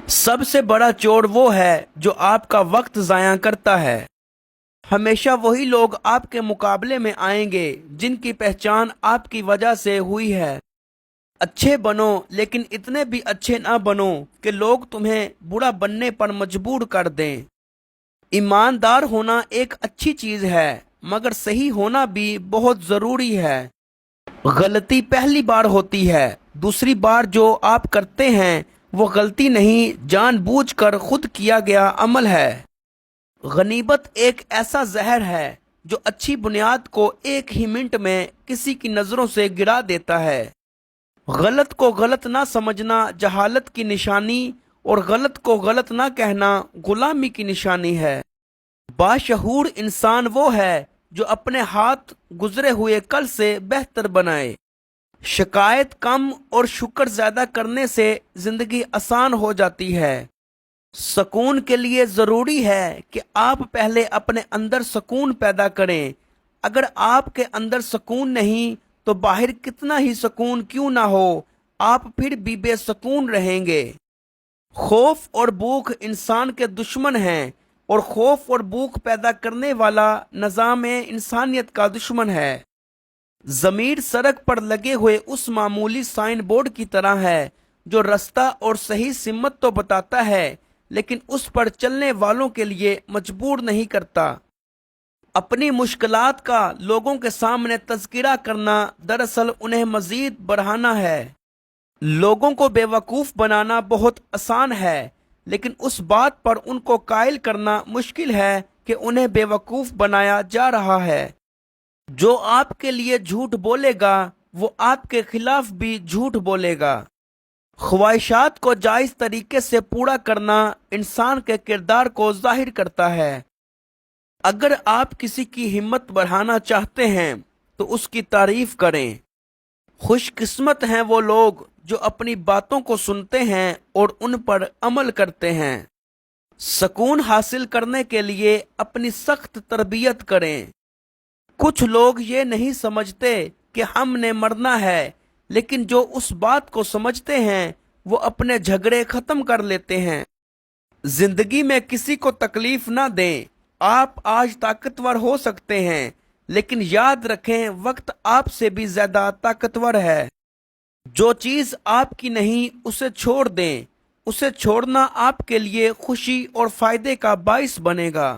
سب سے بڑا چور وہ ہے جو آپ کا وقت ضائع کرتا ہے۔ ہمیشہ وہی لوگ آپ کے مقابلے میں آئیں گے جن کی پہچان آپ کی وجہ سے ہوئی ہے۔ اچھے بنو لیکن اتنے بھی اچھے نہ بنو کہ لوگ تمہیں برا بننے پر مجبور کر دیں۔ ایماندار ہونا ایک اچھی چیز ہے مگر صحیح ہونا بھی بہت ضروری ہے۔ غلطی پہلی بار ہوتی ہے، دوسری بار جو آپ کرتے ہیں وہ غلطی نہیں، جان بوجھ کر خود کیا گیا عمل ہے۔ غنیمت ایک ایسا زہر ہے جو اچھی بنیاد کو ایک ہی منٹ میں کسی کی نظروں سے گرا دیتا ہے۔ غلط کو غلط نہ سمجھنا جہالت کی نشانی اور غلط کو غلط نہ کہنا غلامی کی نشانی ہے۔ باشعور انسان وہ ہے جو اپنے ہاتھ گزرے ہوئے کل سے بہتر بنائے۔ شکایت کم اور شکر زیادہ کرنے سے زندگی آسان ہو جاتی ہے۔ سکون کے لیے ضروری ہے کہ آپ پہلے اپنے اندر سکون پیدا کریں۔ اگر آپ کے اندر سکون نہیں تو باہر کتنا ہی سکون کیوں نہ ہو، آپ پھر بھی بے سکون رہیں گے۔ خوف اور بھوک انسان کے دشمن ہیں اور خوف اور بھوک پیدا کرنے والا نظام انسانیت کا دشمن ہے۔ ضمیر سڑک پر لگے ہوئے اس معمولی سائن بورڈ کی طرح ہے جو رستہ اور صحیح سمت تو بتاتا ہے لیکن اس پر چلنے والوں کے لیے مجبور نہیں کرتا۔ اپنی مشکلات کا لوگوں کے سامنے تذکرہ کرنا دراصل انہیں مزید بڑھانا ہے۔ لوگوں کو بے وقوف بنانا بہت آسان ہے لیکن اس بات پر ان کو قائل کرنا مشکل ہے کہ انہیں بے وقوف بنایا جا رہا ہے۔ جو آپ کے لیے جھوٹ بولے گا وہ آپ کے خلاف بھی جھوٹ بولے گا۔ خواہشات کو جائز طریقے سے پورا کرنا انسان کے کردار کو ظاہر کرتا ہے۔ اگر آپ کسی کی ہمت بڑھانا چاہتے ہیں تو اس کی تعریف کریں۔ خوش قسمت ہیں وہ لوگ جو اپنی باتوں کو سنتے ہیں اور ان پر عمل کرتے ہیں۔ سکون حاصل کرنے کے لیے اپنی سخت تربیت کریں۔ کچھ لوگ یہ نہیں سمجھتے کہ ہم نے مرنا ہے، لیکن جو اس بات کو سمجھتے ہیں وہ اپنے جھگڑے ختم کر لیتے ہیں۔ زندگی میں کسی کو تکلیف نہ دیں۔ آپ آج طاقتور ہو سکتے ہیں لیکن یاد رکھیں وقت آپ سے بھی زیادہ طاقتور ہے۔ جو چیز آپ کی نہیں اسے چھوڑ دیں، اسے چھوڑنا آپ کے لیے خوشی اور فائدے کا باعث بنے گا۔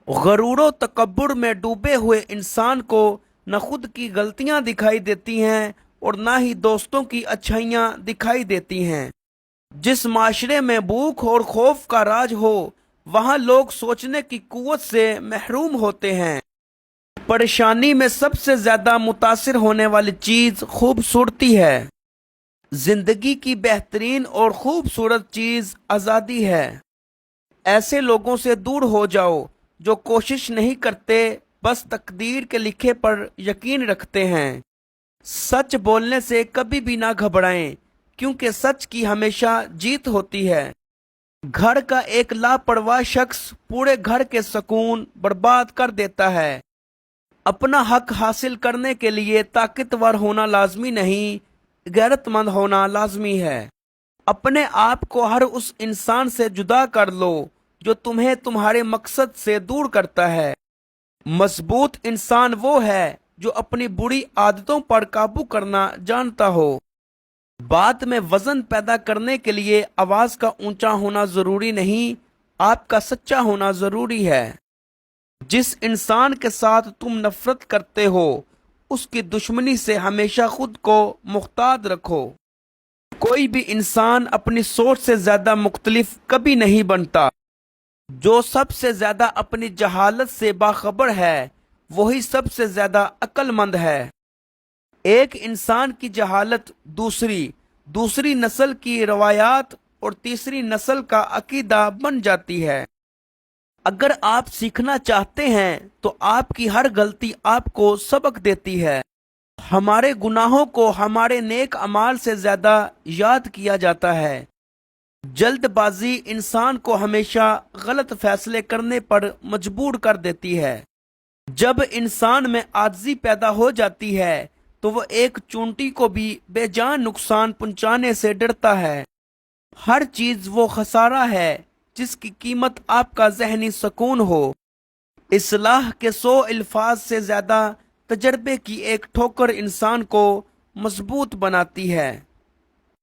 غرور و تکبر میں ڈوبے ہوئے انسان کو نہ خود کی غلطیاں دکھائی دیتی ہیں اور نہ ہی دوستوں کی اچھائیاں دکھائی دیتی ہیں۔ جس معاشرے میں بھوک اور خوف کا راج ہو وہاں لوگ سوچنے کی قوت سے محروم ہوتے ہیں۔ پریشانی میں سب سے زیادہ متاثر ہونے والی چیز خوبصورتی ہے۔ زندگی کی بہترین اور خوبصورت چیز آزادی ہے۔ ایسے لوگوں سے دور ہو جاؤ جو کوشش نہیں کرتے، بس تقدیر کے لکھے پر یقین رکھتے ہیں۔ سچ بولنے سے کبھی بھی نہ گھبرائیں کیونکہ سچ کی ہمیشہ جیت ہوتی ہے۔ گھر کا ایک لاپرواہ شخص پورے گھر کے سکون برباد کر دیتا ہے۔ اپنا حق حاصل کرنے کے لیے طاقتور ہونا لازمی نہیں، غیرت مند ہونا لازمی ہے۔ اپنے آپ کو ہر اس انسان سے جدا کر لو جو تمہیں تمہارے مقصد سے دور کرتا ہے۔ مضبوط انسان وہ ہے جو اپنی بری عادتوں پر قابو کرنا جانتا ہو۔ بات میں وزن پیدا کرنے کے لیے آواز کا اونچا ہونا ضروری نہیں، آپ کا سچا ہونا ضروری ہے۔ جس انسان کے ساتھ تم نفرت کرتے ہو اس کی دشمنی سے ہمیشہ خود کو محتاط رکھو۔ کوئی بھی انسان اپنی سوچ سے زیادہ مختلف کبھی نہیں بنتا۔ جو سب سے زیادہ اپنی جہالت سے باخبر ہے وہی سب سے زیادہ عقل مند ہے۔ ایک انسان کی جہالت دوسری نسل کی روایات اور تیسری نسل کا عقیدہ بن جاتی ہے۔ اگر آپ سیکھنا چاہتے ہیں تو آپ کی ہر غلطی آپ کو سبق دیتی ہے۔ ہمارے گناہوں کو ہمارے نیک اعمال سے زیادہ یاد کیا جاتا ہے۔ جلد بازی انسان کو ہمیشہ غلط فیصلے کرنے پر مجبور کر دیتی ہے۔ جب انسان میں عاجزی پیدا ہو جاتی ہے تو وہ ایک چونٹی کو بھی بے جان نقصان پہنچانے سے ڈرتا ہے۔ ہر چیز وہ خسارہ ہے جس کی قیمت آپ کا ذہنی سکون ہو۔ اصلاح کے 100 الفاظ سے زیادہ تجربے کی ایک ٹھوکر انسان کو مضبوط بناتی ہے۔